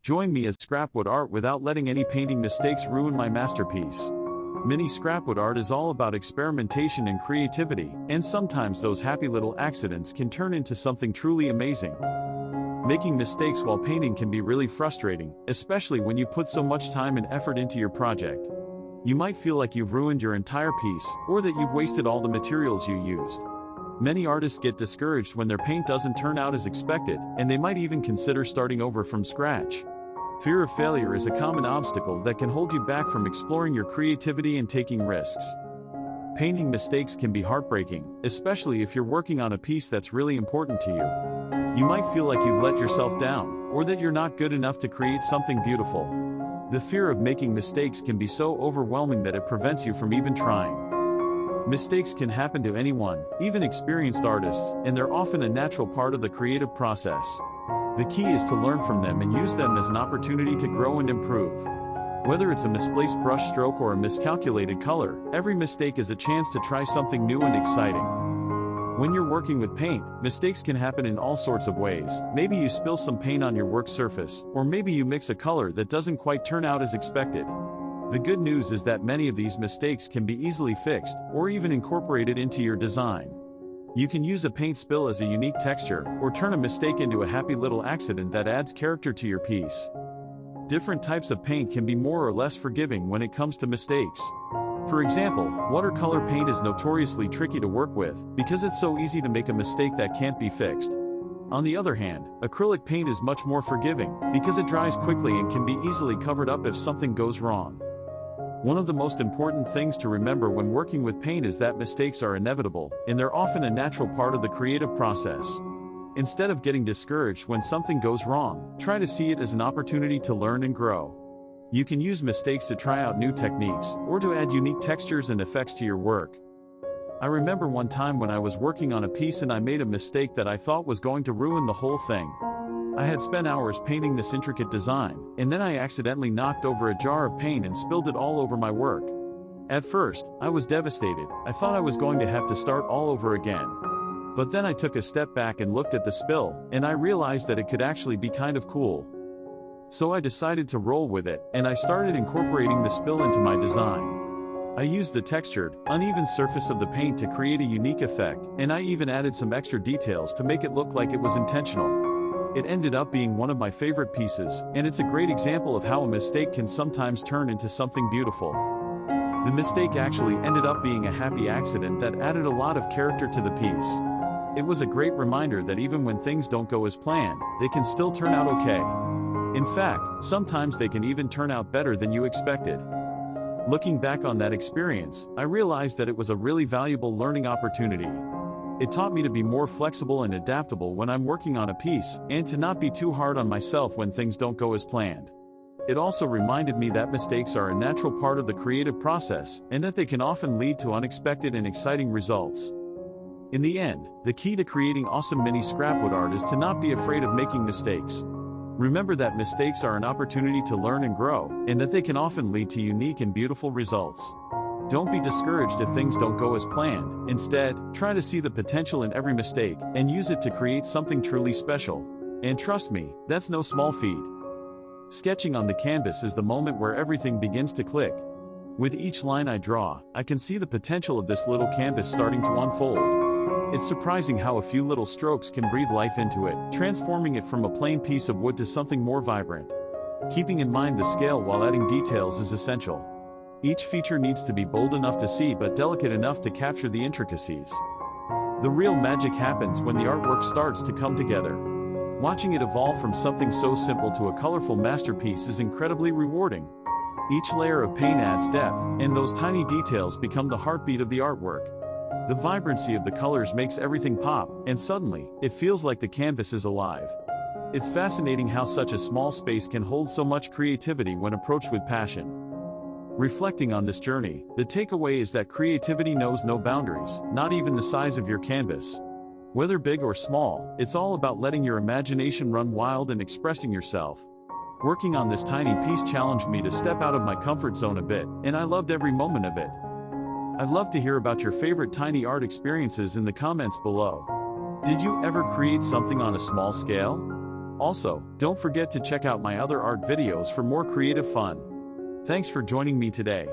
Join me as scrapwood art without letting any painting mistakes ruin my masterpiece. Mini scrapwood art is all about experimentation and creativity, and sometimes those happy little accidents can turn into something truly amazing. Making mistakes while painting can be really frustrating, especially when you put so much time and effort into your project. You might feel like you've ruined your entire piece, or that you've wasted all the materials you used. Many artists get discouraged when their paint doesn't turn out as expected, and they might even consider starting over from scratch. Fear of failure is a common obstacle that can hold you back from exploring your creativity and taking risks. Painting mistakes can be heartbreaking, especially if you're working on a piece that's really important to you. You might feel like you've let yourself down, or that you're not good enough to create something beautiful. The fear of making mistakes can be so overwhelming that it prevents you from even trying. Mistakes can happen to anyone, even experienced artists, and they're often a natural part of the creative process. The key is to learn from them and use them as an opportunity to grow and improve. Whether it's a misplaced brush stroke or a miscalculated color, every mistake is a chance to try something new and exciting. When you're working with paint, mistakes can happen in all sorts of ways. Maybe you spill some paint on your work surface, or maybe you mix a color that doesn't quite turn out as expected. The good news is that many of these mistakes can be easily fixed, or even incorporated into your design. You can use a paint spill as a unique texture, or turn a mistake into a happy little accident that adds character to your piece. Different types of paint can be more or less forgiving when it comes to mistakes. For example, watercolor paint is notoriously tricky to work with, because it's so easy to make a mistake that can't be fixed. On the other hand, acrylic paint is much more forgiving, because it dries quickly and can be easily covered up if something goes wrong. One of the most important things to remember when working with paint is that mistakes are inevitable, and they're often a natural part of the creative process. Instead of getting discouraged when something goes wrong, try to see it as an opportunity to learn and grow. You can use mistakes to try out new techniques, or to add unique textures and effects to your work. I remember one time when I was working on a piece and I made a mistake that I thought was going to ruin the whole thing. I had spent hours painting this intricate design, and then I accidentally knocked over a jar of paint and spilled it all over my work. At first, I was devastated. I thought I was going to have to start all over again. But then I took a step back and looked at the spill, and I realized that it could actually be kind of cool. So I decided to roll with it, and I started incorporating the spill into my design. I used the textured, uneven surface of the paint to create a unique effect, and I even added some extra details to make it look like it was intentional. It ended up being one of my favorite pieces, and it's a great example of how a mistake can sometimes turn into something beautiful. The mistake actually ended up being a happy accident that added a lot of character to the piece. It was a great reminder that even when things don't go as planned, they can still turn out okay. In fact, sometimes they can even turn out better than you expected. Looking back on that experience, I realized that it was a really valuable learning opportunity. It taught me to be more flexible and adaptable when I'm working on a piece, and to not be too hard on myself when things don't go as planned. It also reminded me that mistakes are a natural part of the creative process, and that they can often lead to unexpected and exciting results. In the end, the key to creating awesome mini scrapwood art is to not be afraid of making mistakes. Remember that mistakes are an opportunity to learn and grow, and that they can often lead to unique and beautiful results. Don't be discouraged if things don't go as planned. Instead, try to see the potential in every mistake, and use it to create something truly special. And trust me, that's no small feat. Sketching on the canvas is the moment where everything begins to click. With each line I draw, I can see the potential of this little canvas starting to unfold. It's surprising how a few little strokes can breathe life into it, transforming it from a plain piece of wood to something more vibrant. Keeping in mind the scale while adding details is essential. Each feature needs to be bold enough to see but delicate enough to capture the intricacies. The real magic happens when the artwork starts to come together. Watching it evolve from something so simple to a colorful masterpiece is incredibly rewarding. Each layer of paint adds depth, and those tiny details become the heartbeat of the artwork. The vibrancy of the colors makes everything pop, and suddenly, it feels like the canvas is alive. It's fascinating how such a small space can hold so much creativity when approached with passion. Reflecting on this journey, the takeaway is that creativity knows no boundaries, not even the size of your canvas. Whether big or small, it's all about letting your imagination run wild and expressing yourself. Working on this tiny piece challenged me to step out of my comfort zone a bit, and I loved every moment of it. I'd love to hear about your favorite tiny art experiences in the comments below. Did you ever create something on a small scale? Also, don't forget to check out my other art videos for more creative fun. Thanks for joining me today.